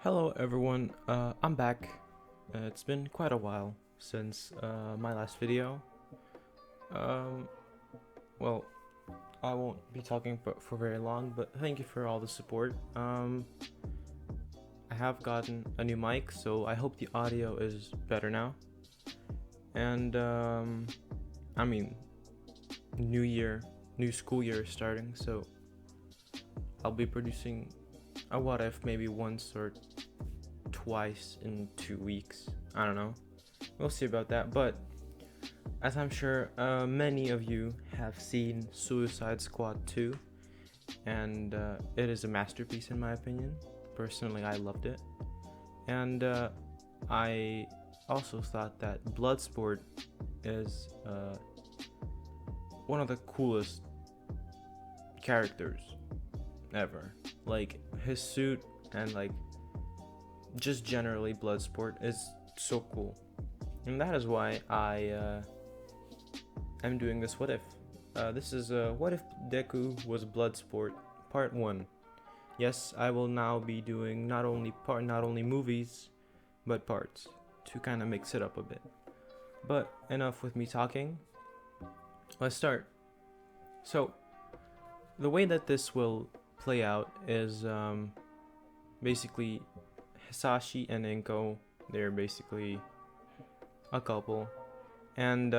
Hello everyone, I'm back. It's been quite a while since my last video. Um, well, I won't be talking for very long, but thank you for all the support. I have gotten a new mic, so I hope the audio is better now. And I mean, new year, new school year is starting, so I'll be producing a what if maybe once or twice in 2 weeks. I don't know. We'll see about that. But as I'm sure many of you have seen Suicide Squad 2, and it is a masterpiece in my opinion. Personally, I loved it. And I also thought that Bloodsport is one of the coolest characters ever. Like, his suit and like just generally Bloodsport is so cool, and that is why I am doing this what if. This is what if Deku was Bloodsport part 1. Yes, I will now be doing not only movies but parts to kind of mix it up a bit. But enough with me talking. Let's start. So the way that this will play out is basically Hisashi and Inko, they're basically a couple, and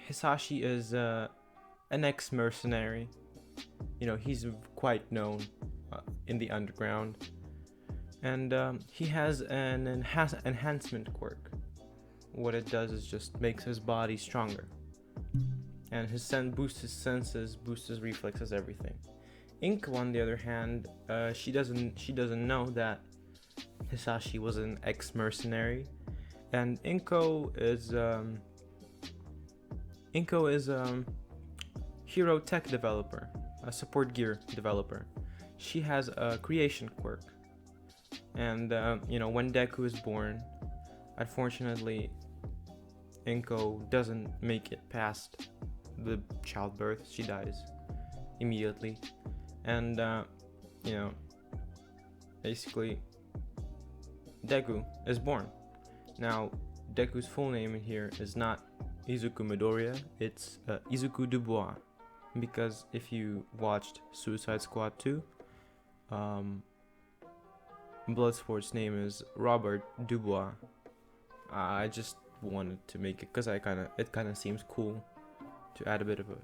Hisashi is an ex-mercenary. He's quite known in the underground, and he has an enhancement quirk. What it does is just makes his body stronger, and boosts his senses, boosts his reflexes, everything. Inko, on the other hand, she doesn't know that Hisashi was an ex-mercenary, and Inko is hero tech developer, a support gear developer. She has a creation quirk, and when Deku is born, unfortunately, Inko doesn't make it past the childbirth. She dies immediately. And basically Deku is born. Now Deku's full name in here is not Izuku Midoriya, it's Izuku Dubois, because if you watched Suicide Squad 2, Bloodsport's name is Robert Dubois. I just wanted to make it because it kind of seems cool to add a bit of a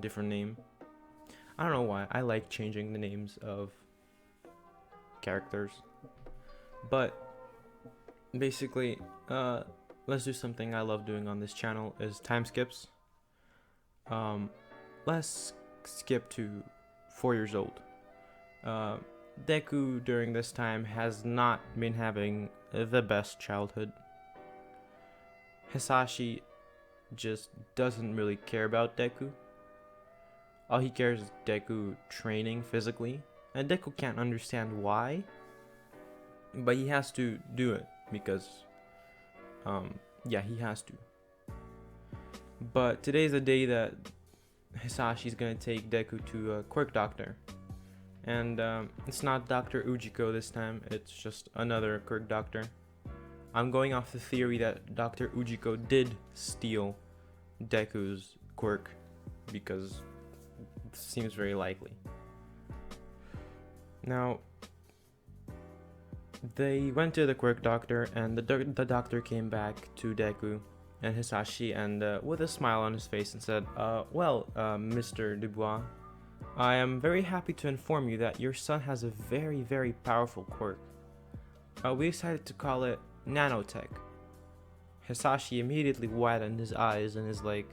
different name. I don't know why. I like changing the names of characters. But basically, let's do something I love doing on this channel is time skips. Let's skip to 4 years old. Deku during this time has not been having the best childhood. Hisashi just doesn't really care about Deku. All he cares is Deku training physically, and Deku can't understand why, but he has to do it because, he has to. But today's the day that Hisashi's gonna take Deku to a quirk doctor, and it's not Dr. Ujiko this time, it's just another quirk doctor. I'm going off the theory that Dr. Ujiko did steal Deku's quirk, because seems very likely. Now, they went to the quirk doctor, and the doctor came back to Deku and Hisashi and with a smile on his face and said, Mr. Dubois, I am very happy to inform you that your son has a very, very powerful quirk. We decided to call it nanotech. Hisashi immediately widened his eyes and is like,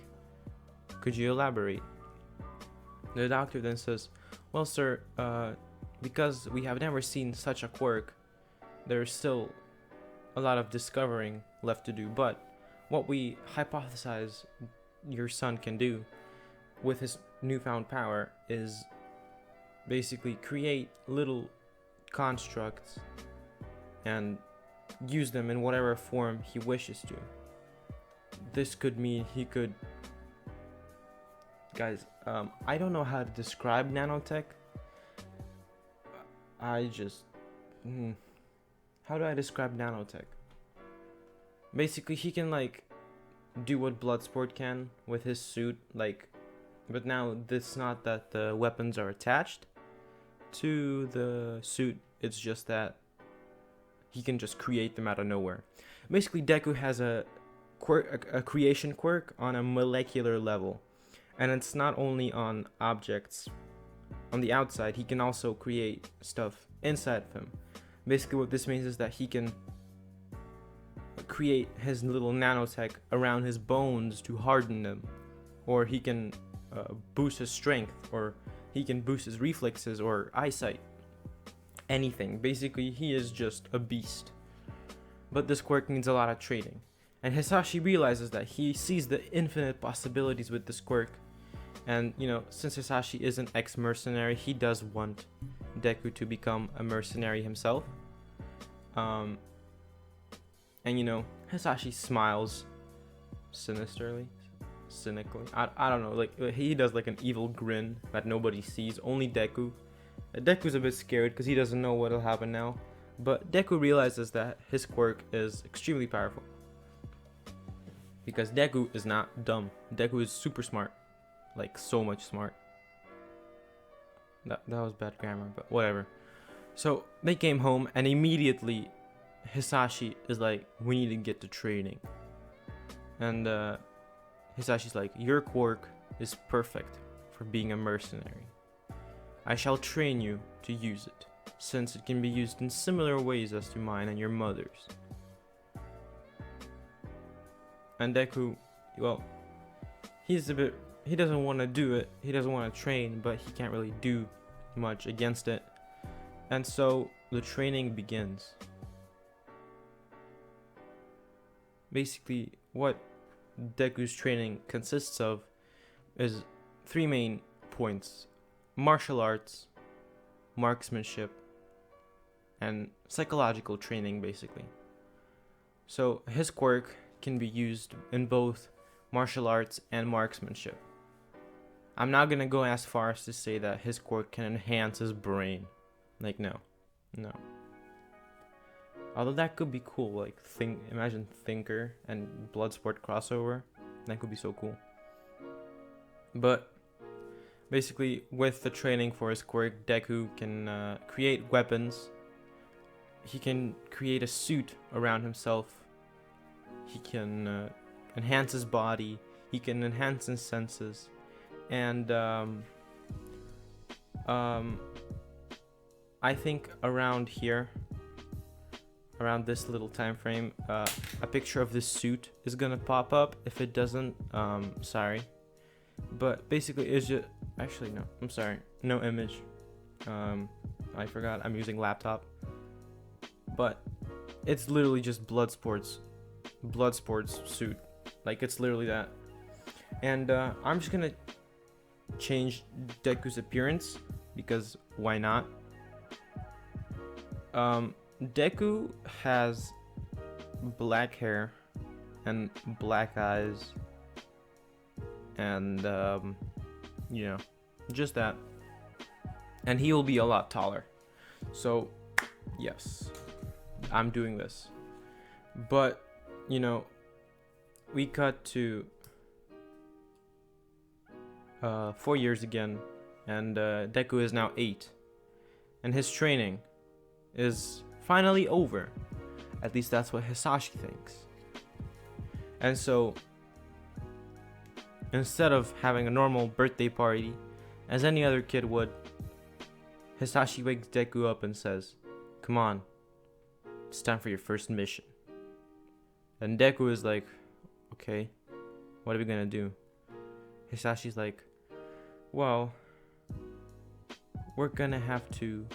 could you elaborate? The doctor then says, well, sir, because we have never seen such a quirk, there's still a lot of discovering left to do, but what we hypothesize your son can do with his newfound power is basically create little constructs and use them in whatever form he wishes to. This could mean he could... Guys, I don't know how to describe nanotech. I just how do I describe nanotech? Basically, he can like do what Bloodsport can with his suit, like, but now it's not that the weapons are attached to the suit. It's just that he can just create them out of nowhere. Basically, Deku has a quirk, a creation quirk on a molecular level, and it's not only on objects on the outside. He can also create stuff inside of him. Basically, what this means is that he can create his little nanotech around his bones to harden them, or he can boost his strength, or he can boost his reflexes or eyesight. Anything. Basically, he is just a beast. But this quirk needs a lot of training. And Hisashi realizes that he sees the infinite possibilities with this quirk. And, you know, since Hisashi is an ex-mercenary, he does want Deku to become a mercenary himself. And, you know, Hisashi smiles cynically. I don't know, like, he does like an evil grin that nobody sees, only Deku. Deku's a bit scared because he doesn't know what'll happen now. But Deku realizes that his quirk is extremely powerful. Because Deku is not dumb. Deku is super smart. Like, so much smart. That was bad grammar, but whatever. So, they came home, and immediately Hisashi is like, we need to get to training. And Hisashi's like, your quirk is perfect for being a mercenary. I shall train you to use it, since it can be used in similar ways as to mine and your mother's. And Deku, well, he doesn't want to do it, he doesn't want to train, but he can't really do much against it. And so the training begins. Basically, what Deku's training consists of is 3 main points: martial arts, marksmanship, and psychological training, basically. So his quirk can be used in both martial arts and marksmanship. I'm not gonna go as far as to say that his quirk can enhance his brain. Like, no. Although that could be cool, like, imagine Thinker and Bloodsport crossover. That could be so cool. But basically, with the training for his quirk, Deku can create weapons. He can create a suit around himself. He can enhance his body. He can enhance his senses. And I think around here, around this little time frame, a picture of this suit is gonna pop up. If it doesn't, sorry. But basically, it's just, actually no, I'm sorry, no image. I forgot, I'm using laptop. But it's literally just Bloodsport's suit. Like, it's literally that. And I'm just gonna change Deku's appearance, because why not? Deku has black hair and black eyes, and you know, just that. And he will be a lot taller. So yes, I'm doing this. But you know, we cut to 4 years again, and Deku is now 8, and his training is finally over. At least that's what Hisashi thinks. And so, instead of having a normal birthday party, as any other kid would, Hisashi wakes Deku up and says, "Come on, it's time for your first mission." And Deku is like, "Okay, what are we gonna do?" Hisashi's like, "Well, we're gonna have to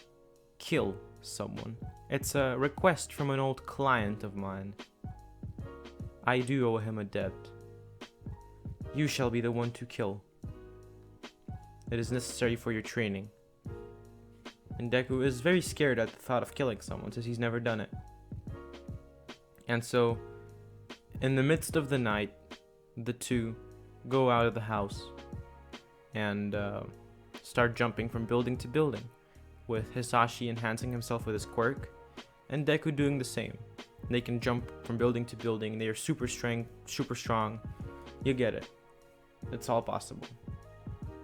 kill someone. It's a request from an old client of mine. I do owe him a debt. You shall be the one to kill. It is necessary for your training." And Deku is very scared at the thought of killing someone, since he's never done it. And so, in the midst of the night, the two go out of the house and start jumping from building to building, with Hisashi enhancing himself with his quirk, and Deku doing the same. They can jump from building to building. They are super strong. You get it. It's all possible.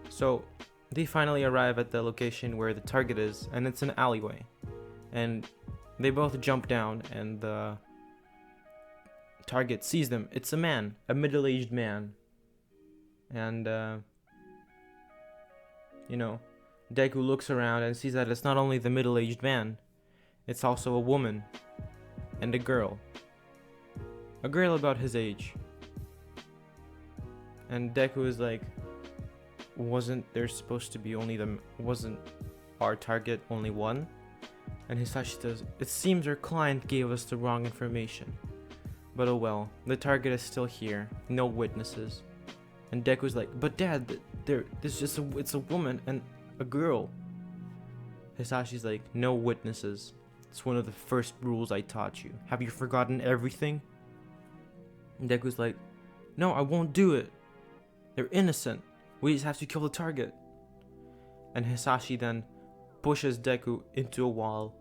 So they finally arrive at the location where the target is, and it's an alleyway. And they both jump down, and the target sees them. It's a man, a middle-aged man. And, Deku looks around and sees that it's not only the middle-aged man, it's also a woman and a girl. A girl about his age. And Deku is like, wasn't our target only one? And Hisashi says, it seems our client gave us the wrong information. But oh well, the target is still here, no witnesses. And Deku's like, but Dad, it's a woman and a girl. Hisashi's like, no witnesses. It's one of the first rules I taught you. Have you forgotten everything? And Deku's like, no, I won't do it. They're innocent. We just have to kill the target. And Hisashi then pushes Deku into a wall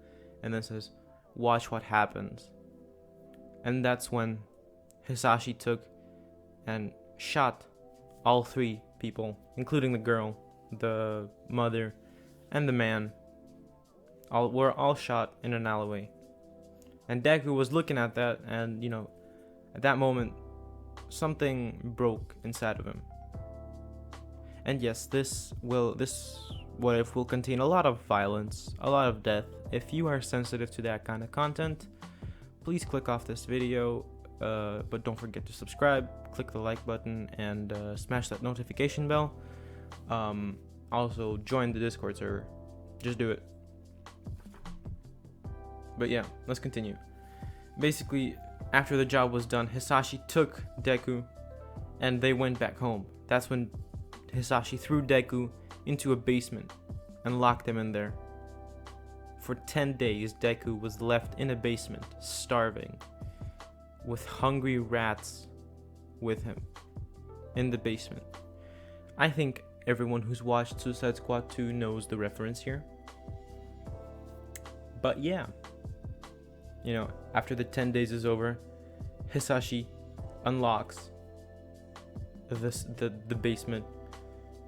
and then says, watch what happens. And that's when Hisashi took and shot all three people, including the girl, the mother, and the man. Were all shot in an alleyway. And Deku was looking at that, and at that moment, something broke inside of him. And yes, this what if will contain a lot of violence, a lot of death. If you are sensitive to that kind of content, please click off this video, but don't forget to subscribe, click the like button, and smash that notification bell. Also join the Discord server. Just do it. But yeah, let's continue. Basically, after the job was done, Hisashi took Deku and they went back home. That's when Hisashi threw Deku into a basement and locked him in there. For 10 days, Deku was left in a basement, starving, with hungry rats with him in the basement. I think everyone who's watched Suicide Squad 2 knows the reference here. But yeah, after the 10 days is over, Hisashi unlocks the basement,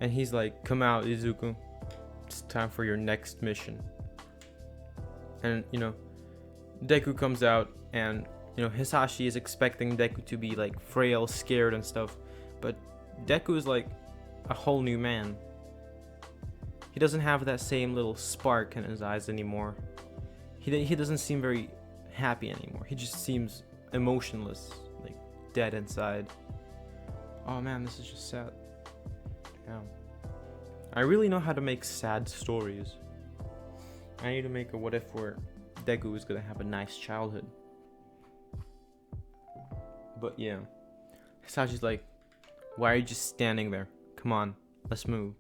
and he's like, come out, Izuku, it's time for your next mission. And Deku comes out, and Hisashi is expecting Deku to be like frail, scared and stuff, but Deku is like a whole new man. He doesn't have that same little spark in his eyes anymore. He doesn't seem very happy anymore. He just seems emotionless, like dead inside. Oh man, this is just sad. Yeah. I really know how to make sad stories. I need to make a what if where Deku is gonna have a nice childhood. But yeah, Hisashi's like, why are you just standing there? Come on, let's move.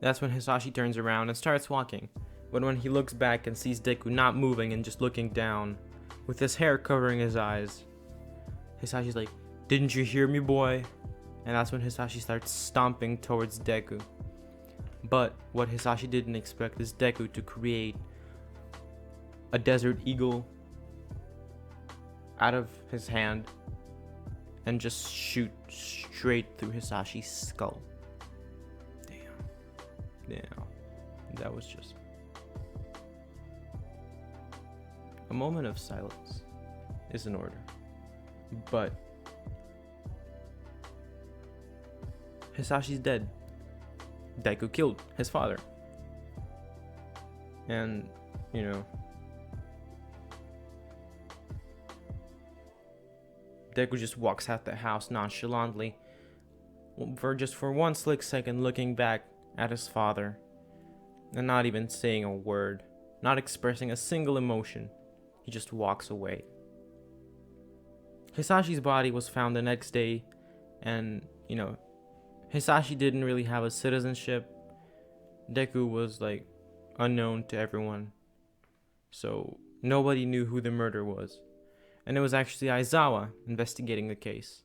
That's when Hisashi turns around and starts walking. But when he looks back and sees Deku not moving and just looking down, with his hair covering his eyes, Hisashi's like, didn't you hear me, boy? And that's when Hisashi starts stomping towards Deku. But what Hisashi didn't expect is Deku to create a desert eagle out of his hand and just shoot straight through Hisashi's skull. Damn. That was just a moment of silence is in order. But Hisashi's dead. Deku killed his father. And, Deku just walks out the house nonchalantly, for one slick second looking back at his father, and not even saying a word, not expressing a single emotion. He just walks away. Hisashi's body was found the next day, and, Hisashi didn't really have a citizenship. Deku was, unknown to everyone. So, nobody knew who the murderer was. And it was actually Aizawa investigating the case.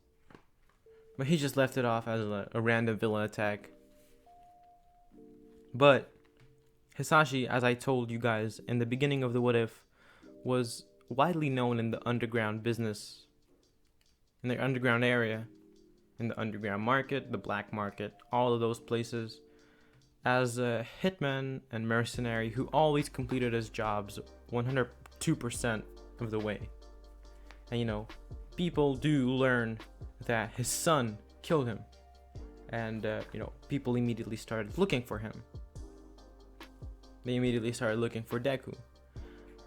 But he just left it off as a random villain attack. But Hisashi, as I told you guys in the beginning of the What If, was widely known in the underground business, in the underground area, in the underground market, the black market, all of those places, as a hitman and mercenary who always completed his jobs 102% of the way. And people do learn that his son killed him. And, people immediately started looking for him. They immediately started looking for Deku.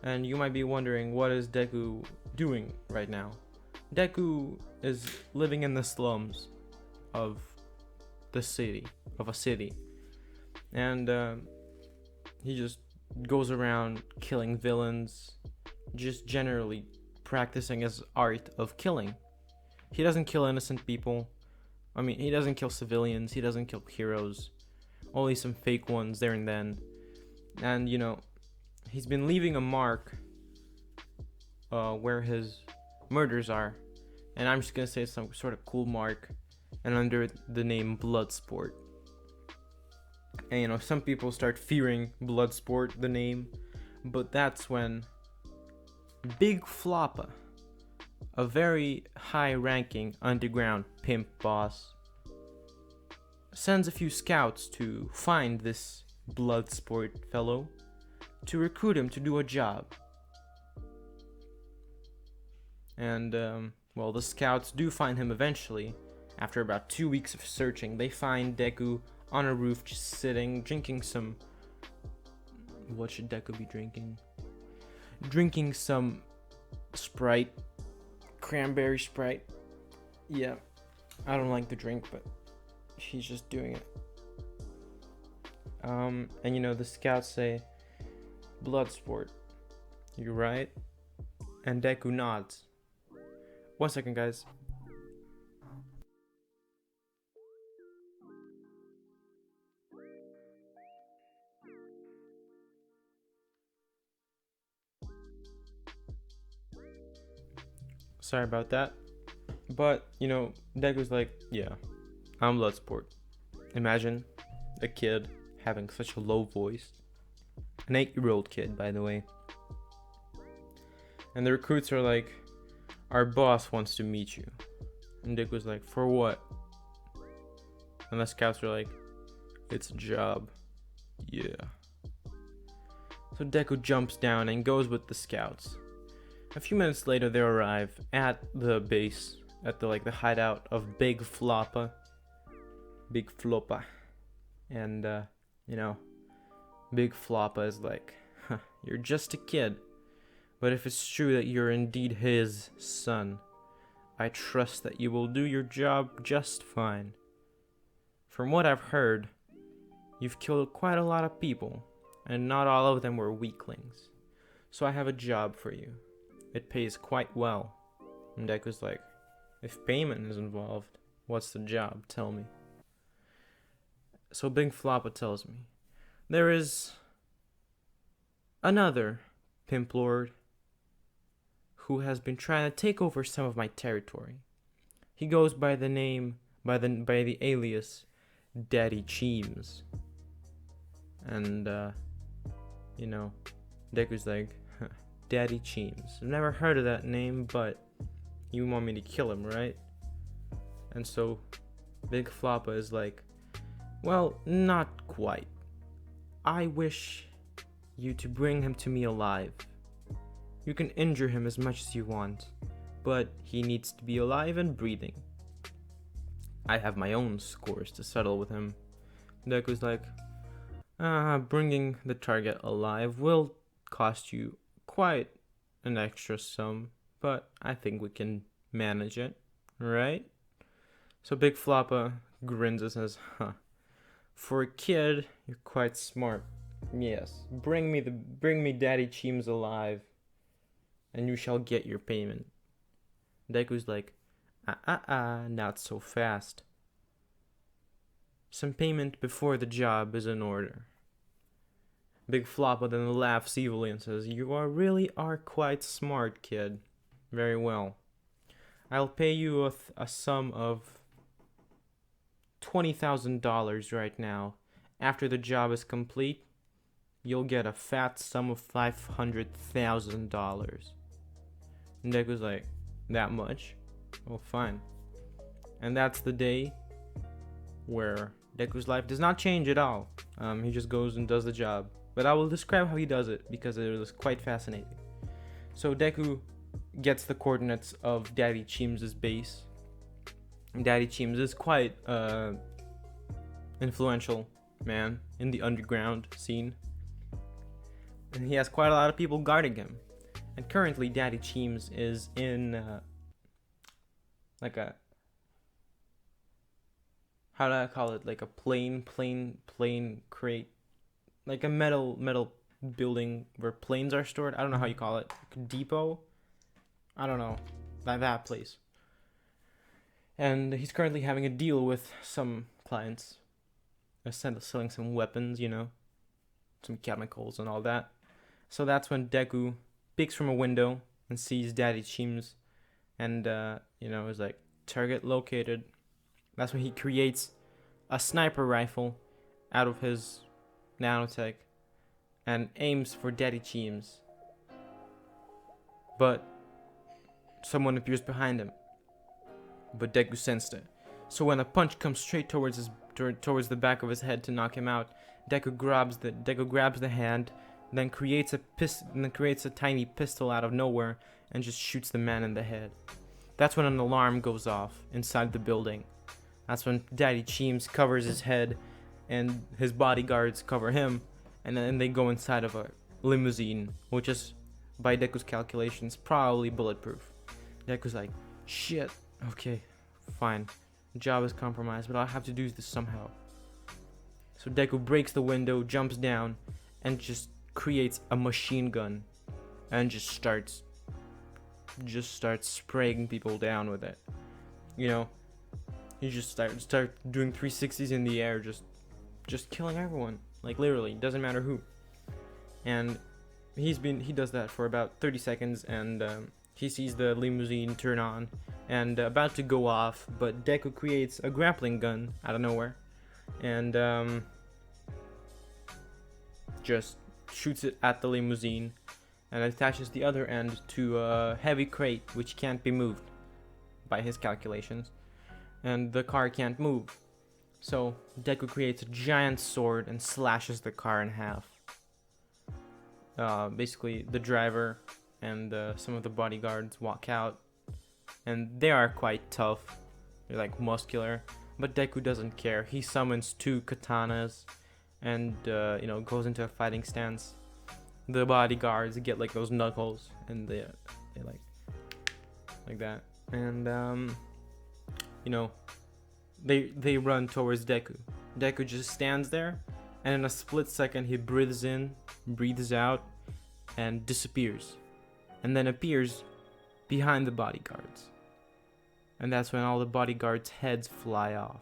And you might be wondering, what is Deku doing right now? Deku is living in the slums of a city. And he just goes around killing villains, just generally practicing his art of killing. He doesn't kill innocent people. I mean, he doesn't kill civilians, he doesn't kill heroes. Only some fake ones there and then. And, he's been leaving a mark where his murders are. And I'm just gonna say some sort of cool mark, and under the name Bloodsport. And some people start fearing Bloodsport, the name, but that's when Big Floppa, a very high-ranking underground pimp boss, sends a few scouts to find this Bloodsport fellow to recruit him to do a job. And, the scouts do find him eventually. After about 2 weeks of searching, they find Deku on a roof just sitting, drinking some... What should Deku be drinking? Drinking some Sprite. Cranberry Sprite. Yeah, I don't like the drink, but he's just doing it. And the scouts say, Bloodsport, you right? And Deku nods. 1 second, guys. Sorry about that. But, Deku's like, yeah, I'm Bloodsport. Imagine a kid having such a low voice. An 8-year-old kid, by the way. And the recruits are like, our boss wants to meet you. And Deku's like, for what? And the scouts are like, it's a job. Yeah. So Deku jumps down and goes with the scouts. A few minutes later, they arrive at the base, at the hideout of Big Floppa. And, Big Floppa is like, you're just a kid. But if it's true that you're indeed his son, I trust that you will do your job just fine. From what I've heard, you've killed quite a lot of people, and not all of them were weaklings. So I have a job for you. It pays quite well. And Deku's like, if payment is involved, what's the job? Tell me. So Big Floppa tells me, there is another pimp lord who has been trying to take over some of my territory. He goes by the name, by the alias, Daddy Cheems. And, Deku's like, Daddy Cheems. I've never heard of that name, but you want me to kill him, right? And so Big Floppa is like, well, not quite. I wish you to bring him to me alive. You can injure him as much as you want, but he needs to be alive and breathing. I have my own scores to settle with him. Deku's like, bringing the target alive will cost you quite an extra sum, but I think we can manage it, right? So Big Floppa grins and says, for a kid, you're quite smart. Yes, bring me Daddy Cheems alive, and you shall get your payment. Deku's like, not so fast. Some payment before the job is in order. Big Floppa then laughs evilly and says, you really are quite smart, kid. Very well. I'll pay you a sum of $20,000 right now. After the job is complete, you'll get a fat sum of $500,000. And Deku's like, that much? Well, fine. And that's the day where Deku's life does not change at all. He just goes and does the job. But I will describe how he does it because it was quite fascinating. So Deku gets the coordinates of Daddy Chims' base. Daddy Chims is quite influential man in the underground scene. And he has quite a lot of people guarding him. And currently Daddy Chims is in like a, how do I call it? Like a plane crate. Like a metal building where planes are stored. I don't know how you call it. Depot? I don't know. That place. And he's currently having a deal with some clients. Selling some weapons, you know. Some chemicals and all that. So that's when Deku peeks from a window and sees Daddy Chims. And, is like, target located. That's when he creates a sniper rifle out of his nanotech and aims for Daddy Chims. But someone appears behind him. But Deku sensed it. So when a punch comes straight towards the back of his head to knock him out, Deku grabs the hand, then creates a tiny pistol out of nowhere and just shoots the man in the head. That's when an alarm goes off inside the building. That's when Daddy Chims covers his head and his bodyguards cover him, and then they go inside of a limousine, which is, by Deku's calculations, probably bulletproof. Deku's like, shit, okay, fine. Job is compromised, but I'll have to do this somehow. So Deku breaks the window, jumps down, and just creates a machine gun, and just starts spraying people down with it. You know, he just start doing 360s in the air, just killing everyone. Like literally, doesn't matter who. And he does that for about 30 seconds, and he sees the limousine turn on and about to go off, but Deku creates a grappling gun out of nowhere and just shoots it at the limousine and attaches the other end to a heavy crate which can't be moved by his calculations, and the car can't move. So Deku creates a giant sword and slashes the car in half. Basically the driver and some of the bodyguards walk out, and they are quite tough. They're like muscular, but Deku doesn't care. He summons 2 katanas and goes into a fighting stance. The bodyguards get like those knuckles, and they like that, and they run towards Deku. Deku just stands there, and in a split second he breathes in, breathes out, and disappears, and then appears behind the bodyguards. And that's when all the bodyguards' heads fly off.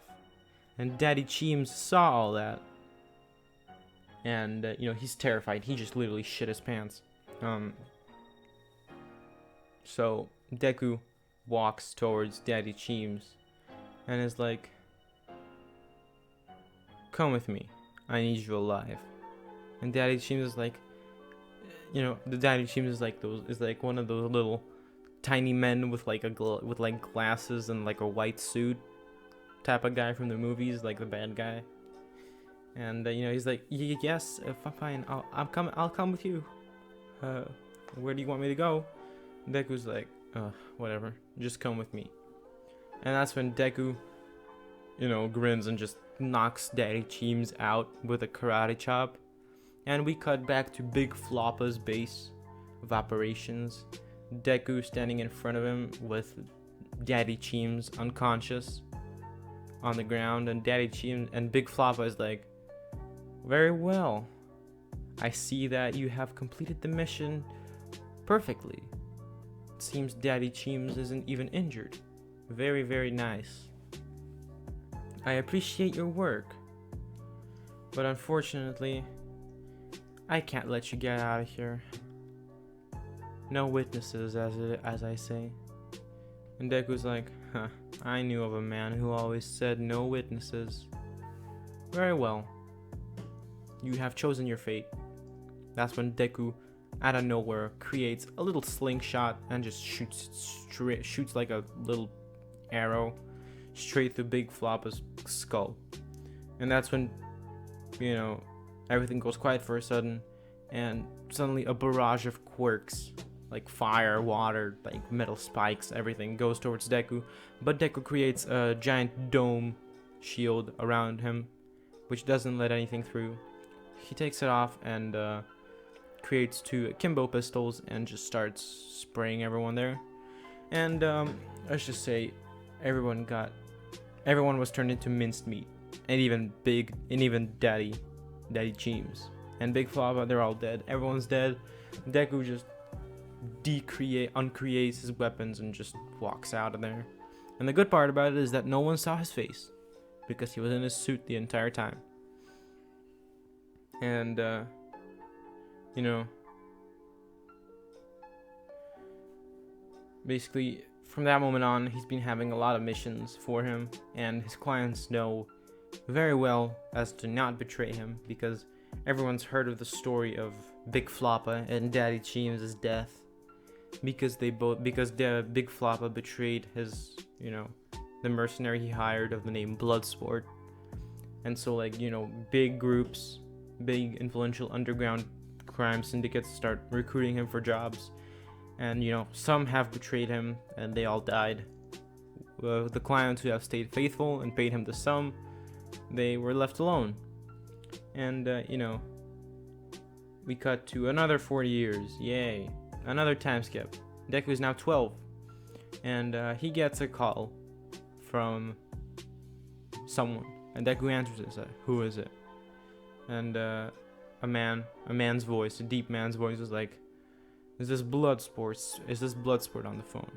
And Daddy Chims saw all that, and he's terrified. He just literally shit his pants. So Deku walks towards Daddy Chims and is like, "Come with me. I need you alive." And Daddy Chims is like, the Daddy Chims is like one of those little tiny men with like glasses and like a white suit type of guy from the movies, like the bad guy. And he's like, "Yes, fine. I'll come with you. Where do you want me to go?" Deku's like, "Whatever. Just come with me." And that's when Deku, grins and just knocks Daddy Chims out with a karate chop. And we cut back to Big Floppa's base of operations. Deku standing in front of him with Daddy Chims unconscious on the ground, and Daddy Chims and Big Floppa is like, "Very well. I see that you have completed the mission perfectly. It seems Daddy Chims isn't even injured. Very, very nice. I appreciate your work, but unfortunately, I can't let you get out of here. No witnesses, as I say." And Deku's like, I knew of a man who always said no witnesses. Very well. You have chosen your fate. That's when Deku, out of nowhere, creates a little slingshot and just shoots like a little arrow straight through Big Floppa's skull. And that's when, you know, everything goes quiet for a sudden, and suddenly a barrage of quirks, like fire, water, like metal spikes, everything goes towards Deku. But Deku creates a giant dome shield around him, which doesn't let anything through. He takes it off and creates 2 akimbo pistols and just starts spraying everyone there. And let's just say everyone was turned into minced meat, and even Daddy Cheems and Big Floppa, they're all dead. Everyone's dead. Deku just uncreates his weapons and just walks out of there. And the good part about it is that no one saw his face, because he was in his suit the entire time. And you know, basically from that moment on, he's been having a lot of missions for him, and his clients know very well as to not betray him, because everyone's heard of the story of Big Floppa and Daddy Cheems' death, because the Big Floppa betrayed his, you know, the mercenary he hired of the name BLOODSPORT. And so, like, you know, big groups, big influential underground crime syndicates start recruiting him for jobs. And, you know, some have betrayed him and they all died. The clients who have stayed faithful and paid him the sum, they were left alone. And, you know, we cut to another 40 years. Yay. Another time skip. Deku is now 12. And he gets a call from someone. And Deku answers it. Like, who is it? And a man's voice, a deep man's voice is like, Is this Bloodsport on the phone?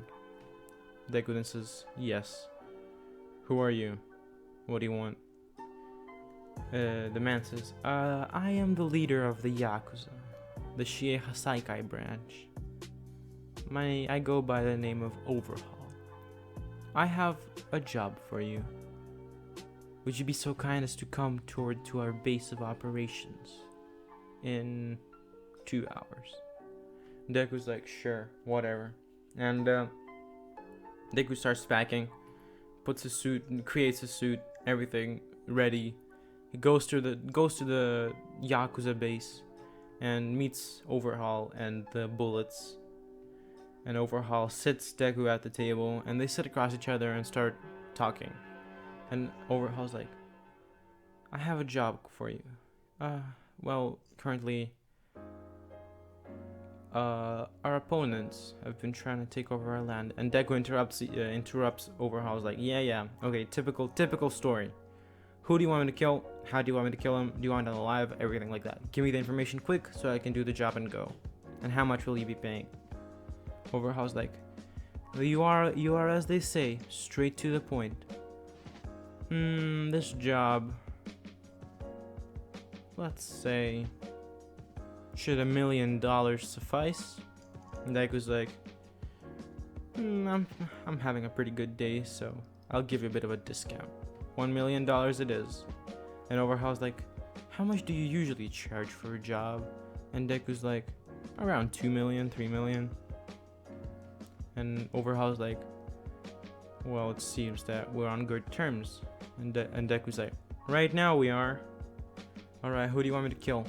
Deku then says, yes. Who are you? What do you want? The man says, I am the leader of the Yakuza, the Shiei Hasaikai branch. I go by the name of Overhaul. I have a job for you. Would you be so kind as to come to our base of operations in 2 hours? Deku's like, sure, whatever. And Deku starts packing, puts his suit, and creates his suit, everything ready. He goes to the Yakuza base and meets Overhaul and the Bullets. And Overhaul sits Deku at the table, and they sit across each other and start talking. And Overhaul's like, I have a job for you. Well, currently, our opponents have been trying to take over our land. And Deku interrupts Overhaul's like, yeah, okay, typical story. Who do you want me to kill? How do you want me to kill him? Do you want him alive? Everything like that. Give me the information quick so I can do the job and go. And how much will you be paying? Overhaul's like, you are as they say, straight to the point. This job, let's say, should $1 million suffice? And Deku's like, I'm having a pretty good day, so I'll give you a bit of a discount. $1 million it is. And Overhaul's like, how much do you usually charge for a job? And Deku's like, around 2 million, 3 million. And Overhaul's like, well, it seems that we're on good terms. And Deku's like, right now we are. Alright, who do you want me to kill?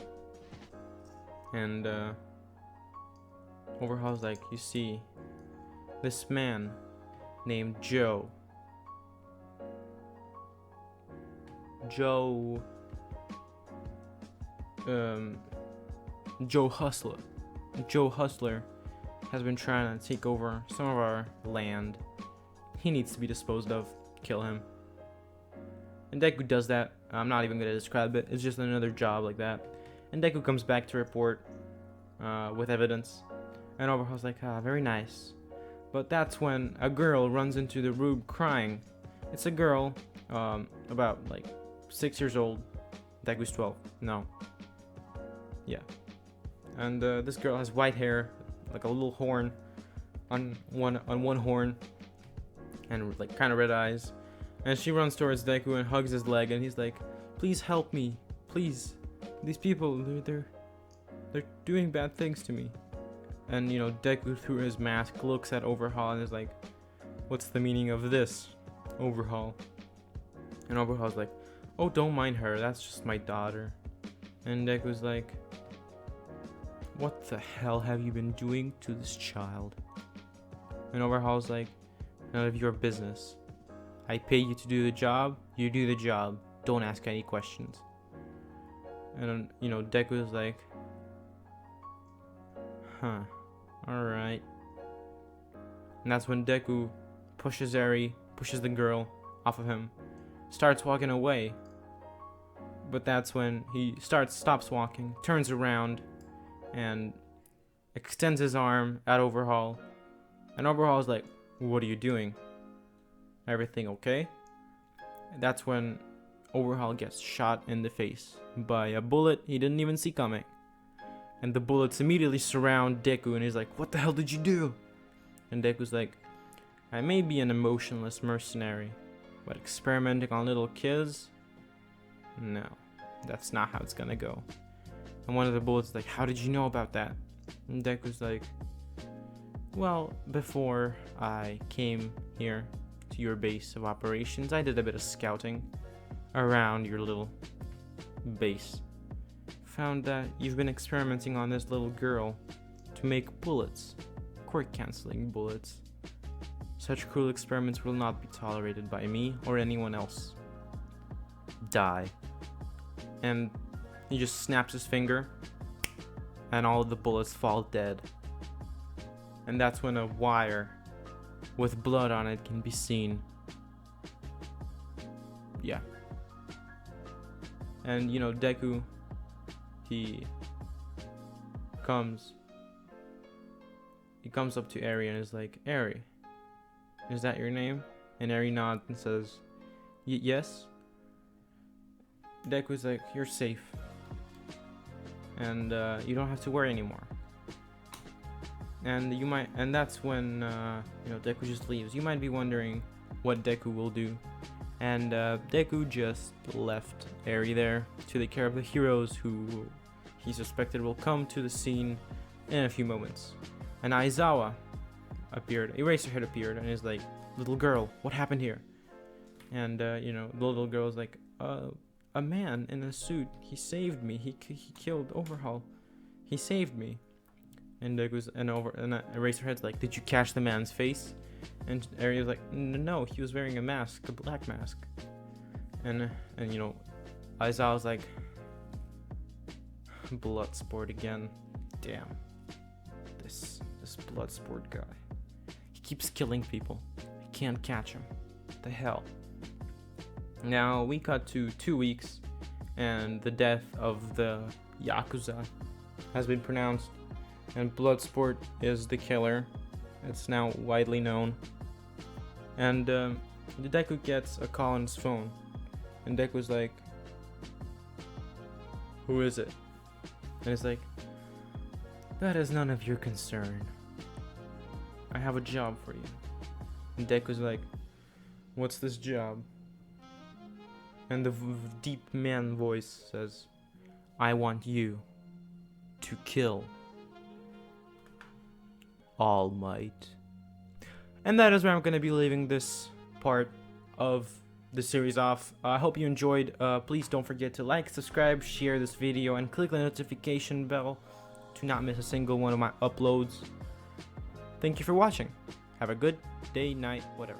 And Overhaul's like, you see, this man named Joe Hustler. Joe Hustler has been trying to take over some of our land. He needs to be disposed of. Kill him. And Deku does that. I'm not even going to describe it. It's just another job like that. And Deku comes back to report with evidence. And Overhaul's like, very nice. But that's when a girl runs into the room crying. It's a girl about like 6 years old. Deku's 12. No. Yeah. And this girl has white hair, like a little horn on one horn, and like kind of red eyes. And she runs towards Deku and hugs his leg, and he's like, please help me, please. These people, they're They're doing bad things to me. And you know, Deku through his mask looks at Overhaul and is like, what's the meaning of this, Overhaul? And Overhaul's like, oh, don't mind her, that's just my daughter. And Deku's like, what the hell have you been doing to this child? And Overhaul's like, none of your business. I pay you to do the job, you do the job. Don't ask any questions. And you know, Deku's like, huh, alright. And that's when Deku pushes the girl off of him, starts walking away. But that's when he stops walking, turns around, and extends his arm at Overhaul. And Overhaul's like, what are you doing? Everything okay? And that's when Overhaul gets shot in the face by a bullet he didn't even see coming. And the bullets immediately surround Deku and he's like, what the hell did you do? And Deku's like, I may be an emotionless mercenary, but experimenting on little kids? No, that's not how it's gonna go. And one of the bullets is like, how did you know about that? And Deku's like, well, before I came here to your base of operations, I did a bit of scouting around your little base. Found that you've been experimenting on this little girl to make bullets, quirk canceling bullets. Such cruel experiments will not be tolerated by me or anyone else. Die. And he just snaps his finger and all of the bullets fall dead. And that's when a wire with blood on it can be seen. Yeah. And you know, Deku, he comes up to Eri and is like, Eri, is that your name? And Eri nods and says, yes. Deku's like, you're safe. And you don't have to worry anymore. And that's when you know, Deku just leaves. You might be wondering what Deku will do. And Deku just left Eri there to take care of the heroes who he suspected will come to the scene in a few moments. And Aizawa appeared, Eraserhead appeared, and is like, little girl, what happened here? And you know, the little girl is like, a man in a suit, he saved me, he killed Overhaul, he saved me. And Deku's and Eraserhead's like, did you catch the man's face? And Eri was like, no, he was wearing a mask, a black mask. And you know, Aizawa's like, Bloodsport again. Damn. This Bloodsport guy. He keeps killing people. I can't catch him. What the hell? Now we cut to 2 weeks, and the death of the Yakuza has been pronounced, and Bloodsport is the killer. It's now widely known. And the Deku gets a call on his phone, and Deku's like, who is it? And it's like, that is none of your concern. I have a job for you. And Deku's like, what's this job? And the deep man voice says, I want you to kill All Might. And that is where I'm going to be leaving this part of the series off. I hope you enjoyed. Please don't forget to like, subscribe, share this video, and click the notification bell to not miss a single one of my uploads. Thank you for watching. Have a good day, night, whatever.